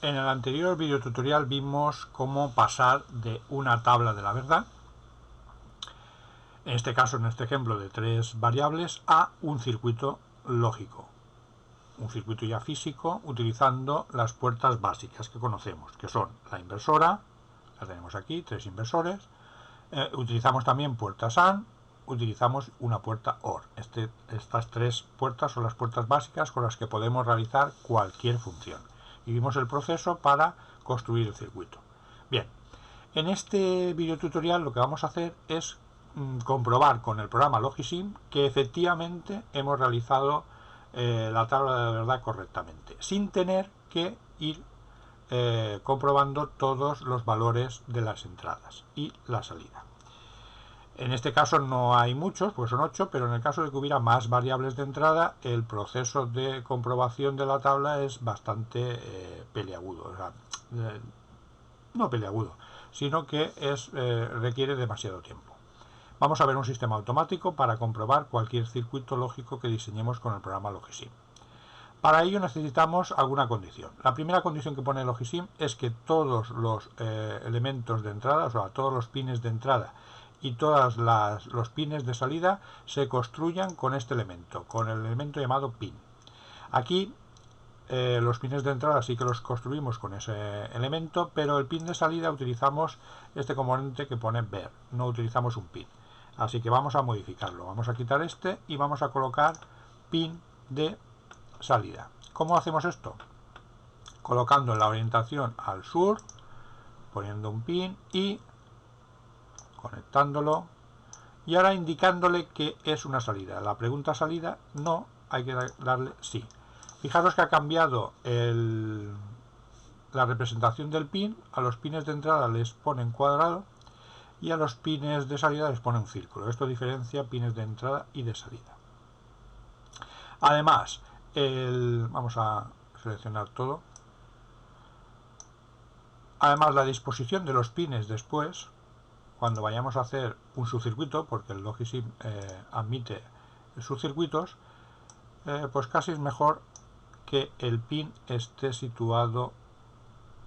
En el anterior videotutorial vimos cómo pasar de una tabla de la verdad, en este caso, en este ejemplo de 3 variables, a un circuito lógico, un circuito ya físico, utilizando las puertas básicas que conocemos, que son la inversora, la tenemos aquí, 3 inversores, utilizamos también puertas AND, utilizamos una puerta OR. Estas 3 puertas son las puertas básicas con las que podemos realizar cualquier función. Y vimos el proceso para construir el circuito. Bien, en este video tutorial lo que vamos a hacer es comprobar con el programa Logisim que efectivamente hemos realizado la tabla de la verdad correctamente, sin tener que ir comprobando todos los valores de las entradas y la salida. En este caso no hay muchos, pues son 8, pero en el caso de que hubiera más variables de entrada, el proceso de comprobación de la tabla es bastante peliagudo. O sea, no peliagudo, sino que requiere demasiado tiempo. Vamos a ver un sistema automático para comprobar cualquier circuito lógico que diseñemos con el programa Logisim. Para ello necesitamos alguna condición. La primera condición que pone Logisim es que todos los elementos de entrada, o sea, todos los pines de entrada y todos los pines de salida se construyan con este elemento, con el elemento llamado pin. Aquí los pines de entrada sí que los construimos con ese elemento, pero el pin de salida utilizamos este componente que pone ver, no utilizamos un pin. Así que vamos a modificarlo, vamos a quitar este y vamos a colocar pin de salida. ¿Cómo hacemos esto? Colocando la orientación al sur, poniendo un pin y conectándolo, y ahora indicándole que es una salida. La pregunta salida no, hay que darle sí. Fijaros que ha cambiado la representación del pin. A los pines de entrada les pone en cuadrado y a los pines de salida les pone un círculo. Esto diferencia pines de entrada y de salida. Además, vamos a seleccionar todo. Además, la disposición de los pines después, cuando vayamos a hacer un subcircuito, porque el Logisim admite subcircuitos, pues casi es mejor que el pin esté situado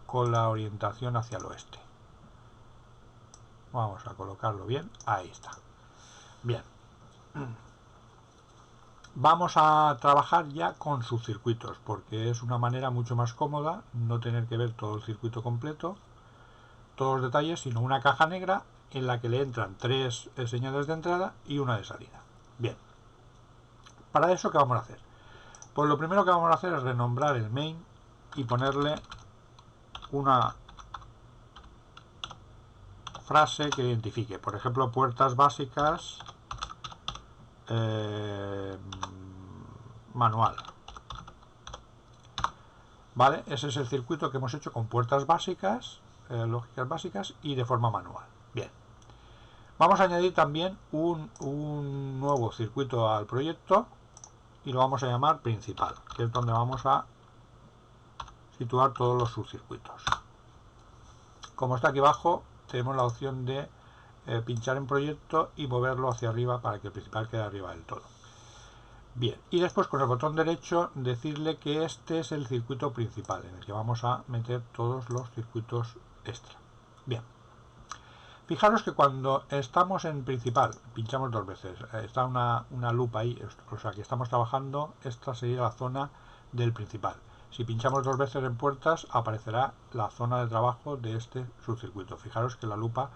con la orientación hacia el oeste. Vamos a colocarlo bien, ahí está. Bien. Vamos a trabajar ya con subcircuitos, porque es una manera mucho más cómoda no tener que ver todo el circuito completo, todos los detalles, sino una caja negra en la que le entran 3 señales de entrada y una de salida. Bien, para eso, ¿qué vamos a hacer? Pues lo primero que vamos a hacer es renombrar el main y ponerle una frase que identifique, por ejemplo, puertas básicas manual. ¿Vale? Ese es el circuito que hemos hecho con puertas básicas, lógicas básicas y de forma manual. Bien. Vamos a añadir también un nuevo circuito al proyecto y lo vamos a llamar principal, que es donde vamos a situar todos los subcircuitos. Como está aquí abajo, tenemos la opción de pinchar en proyecto y moverlo hacia arriba para que el principal quede arriba del todo. Bien, y después con el botón derecho decirle que este es el circuito principal en el que vamos a meter todos los circuitos extra. Bien, fijaros que cuando estamos en principal, pinchamos 2 veces, está una lupa ahí, o sea que estamos trabajando, esta sería la zona del principal. Si pinchamos 2 veces en puertas, aparecerá la zona de trabajo de este subcircuito. Fijaros que la lupa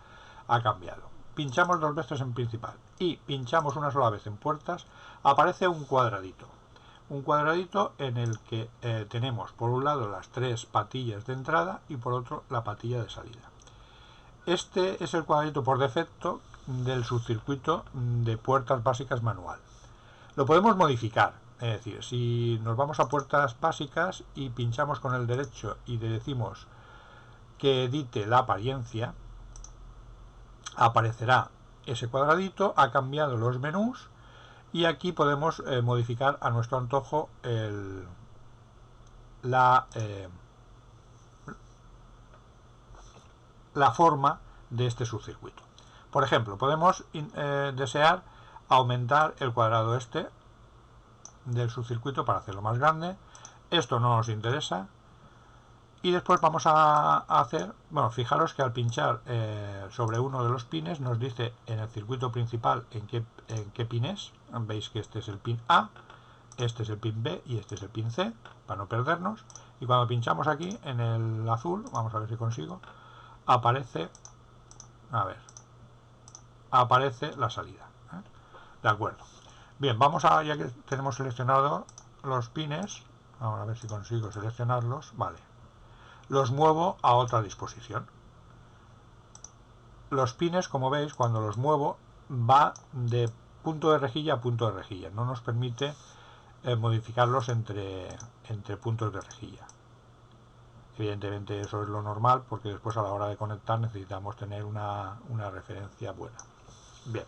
ha cambiado. Pinchamos 2 veces en principal y pinchamos una sola vez en puertas, aparece un cuadradito. Un cuadradito en el que tenemos por un lado las 3 patillas de entrada y por otro la patilla de salida. Este es el cuadradito por defecto del subcircuito de puertas básicas manual. Lo podemos modificar, es decir, si nos vamos a puertas básicas y pinchamos con el derecho y le decimos que edite la apariencia, aparecerá ese cuadradito, ha cambiado los menús y aquí podemos modificar a nuestro antojo la forma de este subcircuito. Por ejemplo, podemos desear aumentar el cuadrado este del subcircuito para hacerlo más grande. Esto no nos interesa. Y después vamos a hacer, bueno, fijaros que al pinchar sobre uno de los pines nos dice en el circuito principal en qué pin es. Veis que este es el pin A, este es el pin B y este es el pin C, para no perdernos. Y cuando pinchamos aquí en el azul, vamos a ver si consigo, aparece, a ver, aparece la salida. De acuerdo. Bien, vamos a, ya que tenemos seleccionado los pines, vamos a ver si consigo seleccionarlos, vale. Los muevo a otra disposición. Los pines, como veis, cuando los muevo, va de punto de rejilla a punto de rejilla. No nos permite modificarlos entre puntos de rejilla. Evidentemente eso es lo normal, porque después a la hora de conectar necesitamos tener una referencia buena. Bien.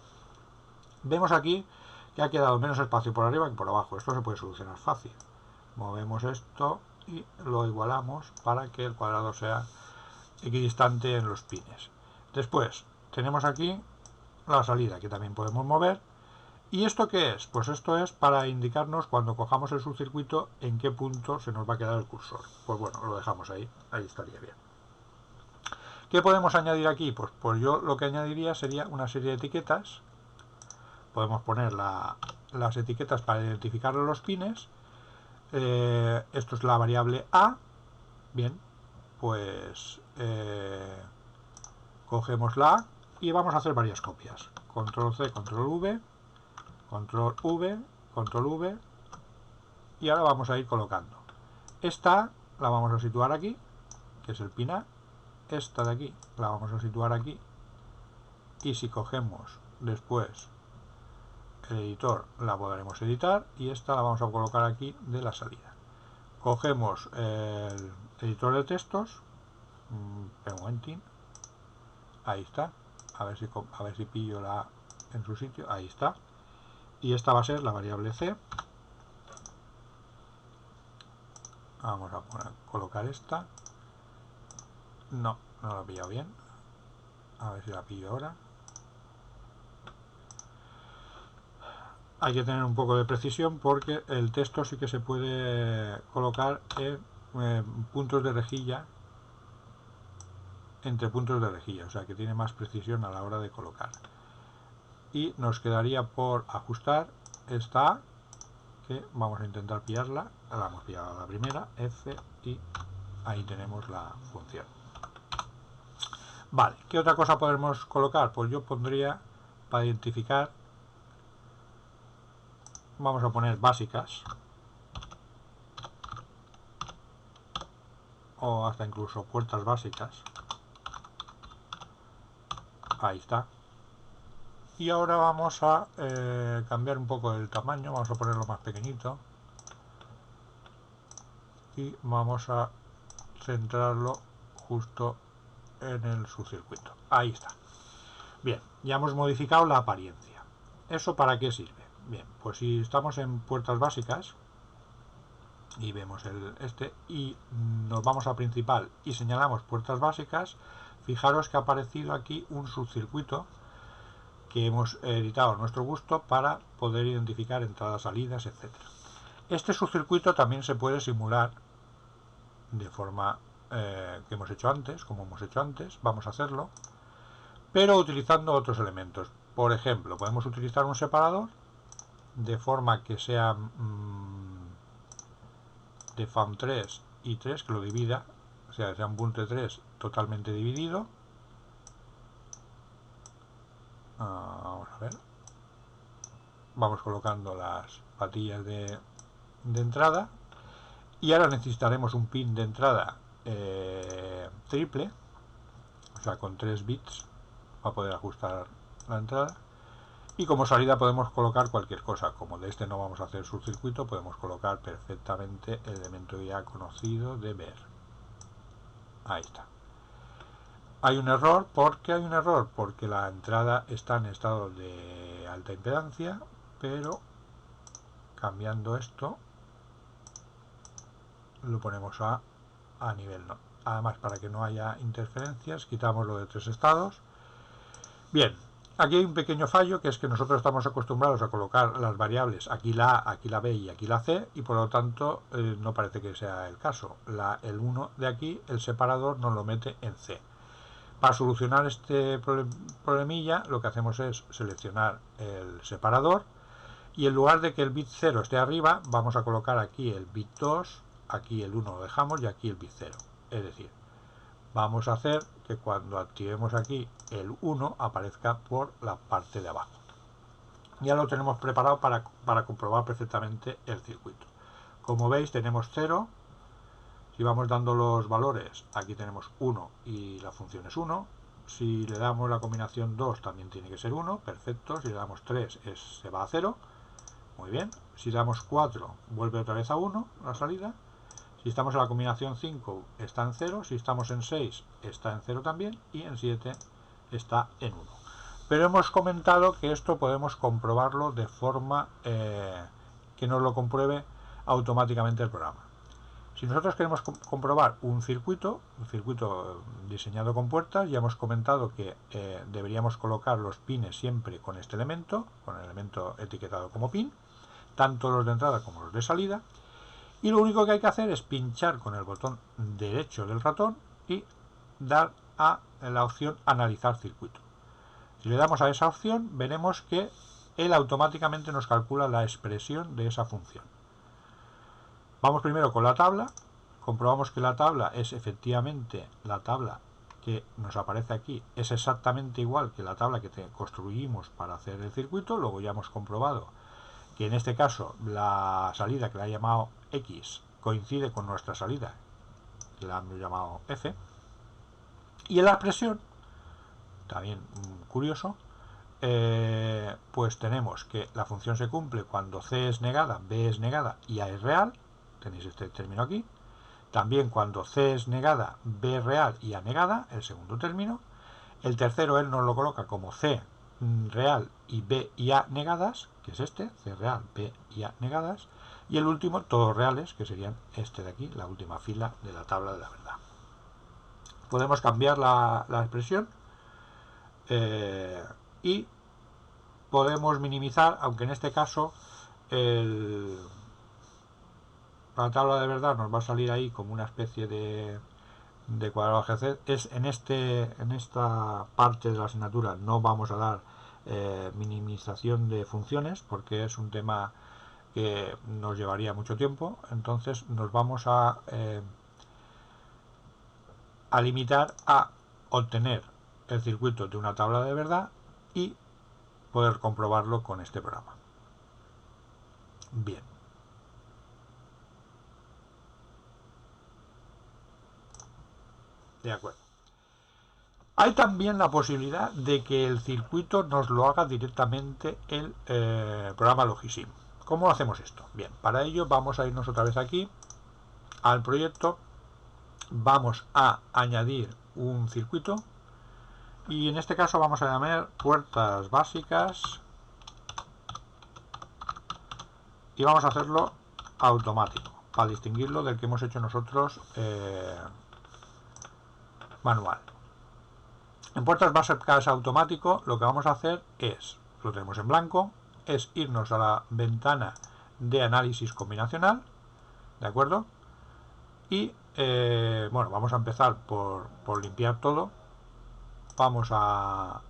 Vemos aquí que ha quedado menos espacio por arriba que por abajo. Esto se puede solucionar fácil. Movemos esto y lo igualamos para que el cuadrado sea equidistante en los pines. Después tenemos aquí la salida, que también podemos mover. ¿Y esto qué es? Pues esto es para indicarnos cuando cojamos el subcircuito en qué punto se nos va a quedar el cursor. Pues bueno, lo dejamos ahí, ahí estaría bien. ¿Qué podemos añadir aquí? Pues yo lo que añadiría sería una serie de etiquetas. Podemos poner las etiquetas para identificar los pines. Esto es la variable A. Bien, pues cogemos la A y vamos a hacer varias copias. Control C, Control V, Control V, Control V, y ahora vamos a ir colocando. Esta la vamos a situar aquí, que es el pin A. Esta de aquí la vamos a situar aquí, y si cogemos después el editor la podremos editar, y esta la vamos a colocar aquí de la salida. Cogemos el editor de textos, un momentín, ahí está, a ver si pillo la A en su sitio, ahí está, y esta va a ser la variable C. Vamos a colocar esta, no la he pillado bien, a ver si la pillo ahora. Hay que tener un poco de precisión porque el texto sí que se puede colocar en puntos de rejilla, entre puntos de rejilla, o sea que tiene más precisión a la hora de colocar. Y nos quedaría por ajustar esta A, que vamos a intentar pillarla. La hemos pillado a la primera, F, y ahí tenemos la función. Vale, ¿qué otra cosa podemos colocar? Pues yo pondría, para identificar, vamos a poner básicas, o hasta incluso puertas básicas. Ahí está. Y ahora vamos a cambiar un poco el tamaño, vamos a ponerlo más pequeñito y vamos a centrarlo justo en el subcircuito. Ahí está. Bien, ya hemos modificado la apariencia. ¿Eso para qué sirve? Bien, pues si estamos en puertas básicas y vemos y nos vamos a principal y señalamos puertas básicas, fijaros que ha aparecido aquí un subcircuito que hemos editado a nuestro gusto para poder identificar entradas, salidas, etc. Este subcircuito también se puede simular de forma que hemos hecho antes, como hemos hecho antes, vamos a hacerlo, pero utilizando otros elementos. Por ejemplo, podemos utilizar un separador de forma que sea de FAM3 y 3, que lo divida, o sea, sea un punto de 3 totalmente dividido. Vamos a ver, vamos colocando las patillas de entrada, y ahora necesitaremos un pin de entrada triple, o sea con 3 bits para poder ajustar la entrada, y como salida podemos colocar cualquier cosa. Como de este no vamos a hacer subcircuito, podemos colocar perfectamente el elemento ya conocido de ver. Ahí está. Hay un error. ¿Por qué hay un error? Porque la entrada está en estado de alta impedancia, pero cambiando esto lo ponemos a nivel no. Además, para que no haya interferencias, quitamos lo de 3 estados. Bien, Aquí hay un pequeño fallo, que es que nosotros estamos acostumbrados a colocar las variables aquí la A, aquí la B y aquí la C, y por lo tanto no parece que sea el caso. El 1 de aquí, el separador nos lo mete en C. Para solucionar este problemilla, lo que hacemos es seleccionar el separador, y en lugar de que el bit 0 esté arriba, vamos a colocar aquí el bit 2, aquí el 1 lo dejamos y aquí el bit 0. Es decir, vamos a hacer que cuando activemos aquí el 1 aparezca por la parte de abajo. Ya lo tenemos preparado para comprobar perfectamente el circuito. Como veis, tenemos 0. Si vamos dando los valores, aquí tenemos 1 y la función es 1. Si le damos la combinación 2, también tiene que ser 1. Perfecto. Si le damos 3, se va a 0. Muy bien. Si le damos 4, vuelve otra vez a 1 la salida. Si estamos en la combinación 5, está en 0. Si estamos en 6, está en 0 también. Y en 7 está en 1. Pero hemos comentado que esto podemos comprobarlo de forma que nos lo compruebe automáticamente el programa. Si nosotros queremos comprobar un circuito diseñado con puertas, ya hemos comentado que deberíamos colocar los pines siempre con este elemento, con el elemento etiquetado como pin, tanto los de entrada como los de salida. Y lo único que hay que hacer es pinchar con el botón derecho del ratón y dar a la opción analizar circuito. Si le damos a esa opción, veremos que él automáticamente nos calcula la expresión de esa función. Vamos primero con la tabla, comprobamos que la tabla es efectivamente la tabla que nos aparece aquí, es exactamente igual que la tabla que construimos para hacer el circuito. Luego ya hemos comprobado que en este caso la salida, que la he llamado X, coincide con nuestra salida, que la hemos llamado F. Y en la expresión, también curioso, pues tenemos que la función se cumple cuando C es negada, B es negada y A es real. Tenéis este término aquí. También cuando C es negada, B es real y A negada, el segundo término. El tercero él nos lo coloca como C real y B y A negadas, que es este, C real, B y A negadas. Y el último, todos reales, que serían este de aquí, la última fila de la tabla de la verdad. Podemos cambiar la expresión y podemos minimizar, aunque en este caso la tabla de verdad nos va a salir ahí como una especie de cuadrado GC. En esta parte de la asignatura no vamos a dar minimización de funciones, porque es un tema que nos llevaría mucho tiempo. Entonces nos vamos a limitar a obtener el circuito de una tabla de verdad y poder comprobarlo con este programa. Bien. De acuerdo. Hay también la posibilidad de que el circuito nos lo haga directamente el programa Logisim. ¿Cómo hacemos esto? Bien, para ello vamos a irnos otra vez aquí al proyecto, vamos a añadir un circuito y en este caso vamos a llamar puertas básicas y vamos a hacerlo automático para distinguirlo del que hemos hecho nosotros manual. En puertas básicas automático lo que vamos a hacer es, lo tenemos en blanco, es irnos a la ventana de análisis combinacional, ¿de acuerdo? Y bueno, vamos a empezar por limpiar todo. Vamos a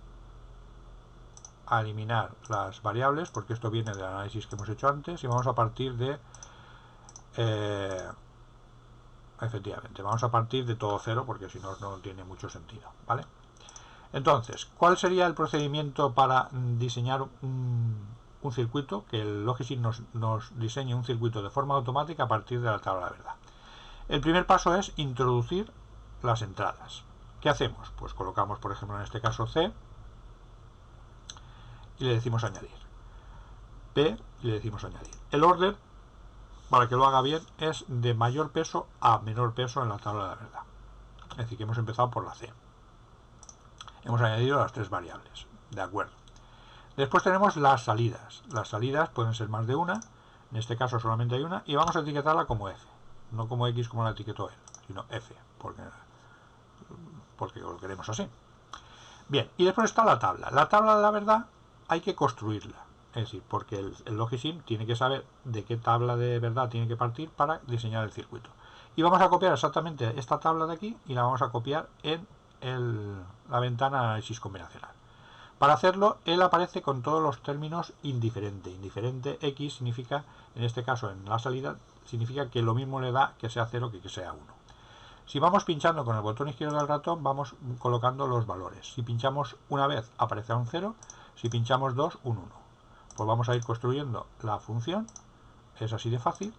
eliminar las variables, porque esto viene del análisis que hemos hecho antes, y vamos a partir de efectivamente, vamos a partir de todo cero, porque si no, no tiene mucho sentido, ¿vale? Entonces, ¿cuál sería el procedimiento para diseñar un circuito? Que el Logisim nos diseñe un circuito de forma automática a partir de la tabla de verdad. El primer paso es introducir las entradas. ¿Qué hacemos? Pues colocamos, por ejemplo, en este caso C y le decimos añadir. P y le decimos añadir. El orden, para que lo haga bien, es de mayor peso a menor peso en la tabla de la verdad. Es decir, que hemos empezado por la C. Hemos añadido las tres variables. De acuerdo. Después tenemos las salidas. Las salidas pueden ser más de una. En este caso solamente hay una. Y vamos a etiquetarla como F. No como X como la etiquetó él, sino F. Porque lo queremos así. Bien, y después está la tabla. La tabla de la verdad hay que construirla. Es decir, porque el Logisim tiene que saber de qué tabla de verdad tiene que partir para diseñar el circuito. Y vamos a copiar exactamente esta tabla de aquí y la vamos a copiar en la ventana de análisis combinacional. Para hacerlo, él aparece con todos los términos indiferente. Indiferente X significa, en este caso en la salida, significa que lo mismo le da que sea 0 que sea 1. Si vamos pinchando con el botón izquierdo del ratón, vamos colocando los valores. Si pinchamos una vez, aparecerá un 0. Si pinchamos dos, un 1. Pues vamos a ir construyendo la función. Es así de fácil.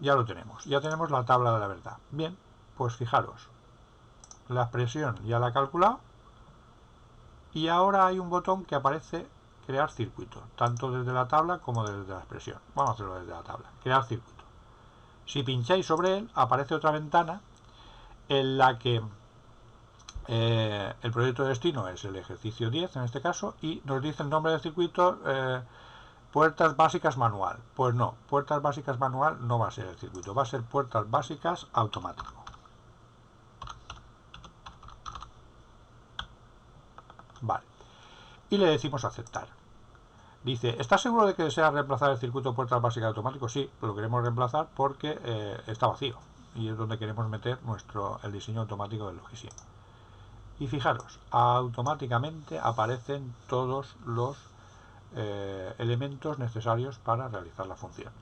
Ya lo tenemos. Ya tenemos la tabla de la verdad. Bien, pues fijaros. La expresión ya la he calculado. Y ahora hay un botón que aparece crear circuito, tanto desde la tabla como desde la expresión. Vamos a hacerlo desde la tabla. Crear circuito. Si pincháis sobre él, aparece otra ventana en la que el proyecto de destino es el ejercicio 10 en este caso, y nos dice el nombre del circuito, puertas básicas manual. Pues no, puertas básicas manual no va a ser el circuito, va a ser puertas básicas automático. Vale. Y le decimos aceptar. Dice, ¿estás seguro de que deseas reemplazar el circuito puertas básicas automático? Sí, lo queremos reemplazar porque está vacío y es donde queremos meter el diseño automático del Logisim. Y fijaros, automáticamente aparecen todos los elementos necesarios para realizar la función.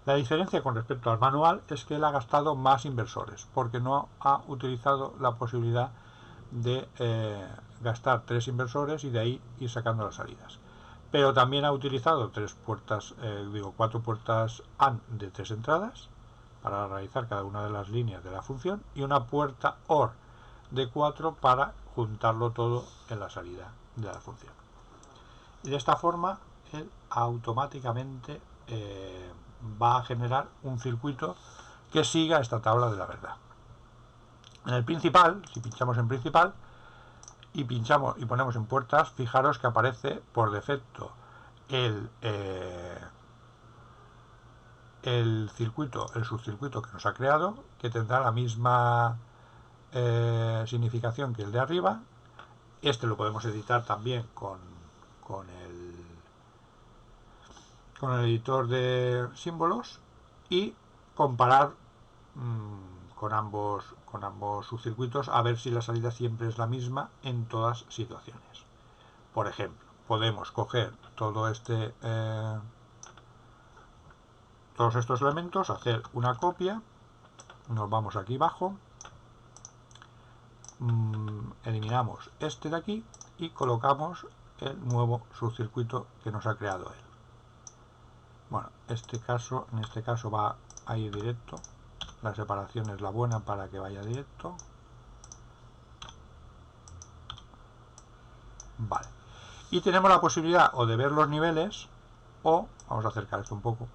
La diferencia con respecto al manual es que él ha gastado más inversores porque no ha utilizado la posibilidad de gastar 3 inversores y de ahí ir sacando las salidas. Pero también ha utilizado 4 puertas AND de 3 entradas para realizar cada una de las líneas de la función y una puerta OR de 4 para juntarlo todo en la salida de la función. Y de esta forma él automáticamente va a generar un circuito que siga esta tabla de la verdad. En el principal, si pinchamos en principal y pinchamos y ponemos en puertas, fijaros que aparece por defecto el subcircuito que nos ha creado, que tendrá la misma significación que el de arriba. Este lo podemos editar también con el editor de símbolos y comparar con ambos subcircuitos a ver si la salida siempre es la misma en todas situaciones. Por ejemplo, podemos coger todos estos elementos, hacer una copia, nos vamos aquí abajo, eliminamos este de aquí y colocamos el nuevo subcircuito que nos ha creado él. Bueno, en este caso va a ir directo. La separación es la buena para que vaya directo. Vale. Y tenemos la posibilidad o de ver los niveles o, vamos a acercar esto un poco,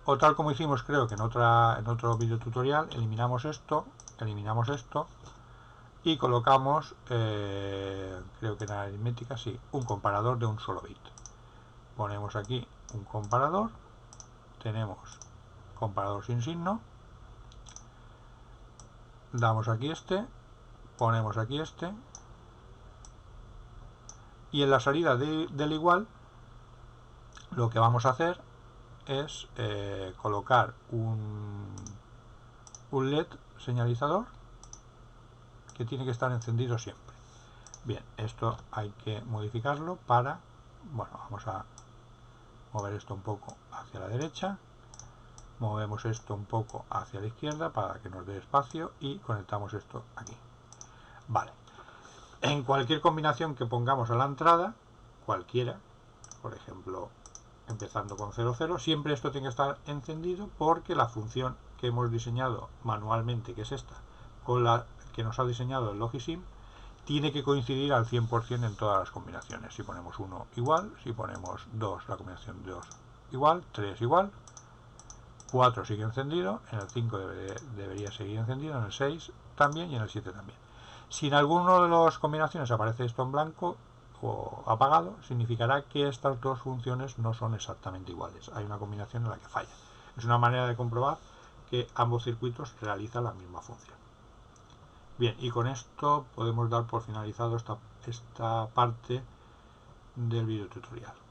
o tal como hicimos creo que en otro video tutorial, eliminamos esto y colocamos, creo que en la aritmética, sí, un comparador de un solo bit. Ponemos aquí un comparador, tenemos comparador sin signo, damos aquí ponemos aquí y en la salida del igual lo que vamos a hacer es colocar un LED señalizador que tiene que estar encendido siempre. Bien, esto hay que modificarlo para, bueno, vamos a mover esto un poco hacia la derecha, movemos esto un poco hacia la izquierda para que nos dé espacio y conectamos esto aquí. Vale, en cualquier combinación que pongamos a la entrada, cualquiera, por ejemplo empezando con 00, siempre esto tiene que estar encendido porque la función que hemos diseñado manualmente, que es esta, con la que nos ha diseñado el Logisim, tiene que coincidir al 100% en todas las combinaciones. Si ponemos 1 igual, si ponemos 2, la combinación de 2 igual, 3 igual, 4 sigue encendido, en el 5 debería seguir encendido, en el 6 también y en el 7 también. Si en alguna de las combinaciones aparece esto en blanco o apagado, significará que estas dos funciones no son exactamente iguales. Hay una combinación en la que falla. Es una manera de comprobar que ambos circuitos realizan la misma función. Bien, y con esto podemos dar por finalizado esta parte del video tutorial.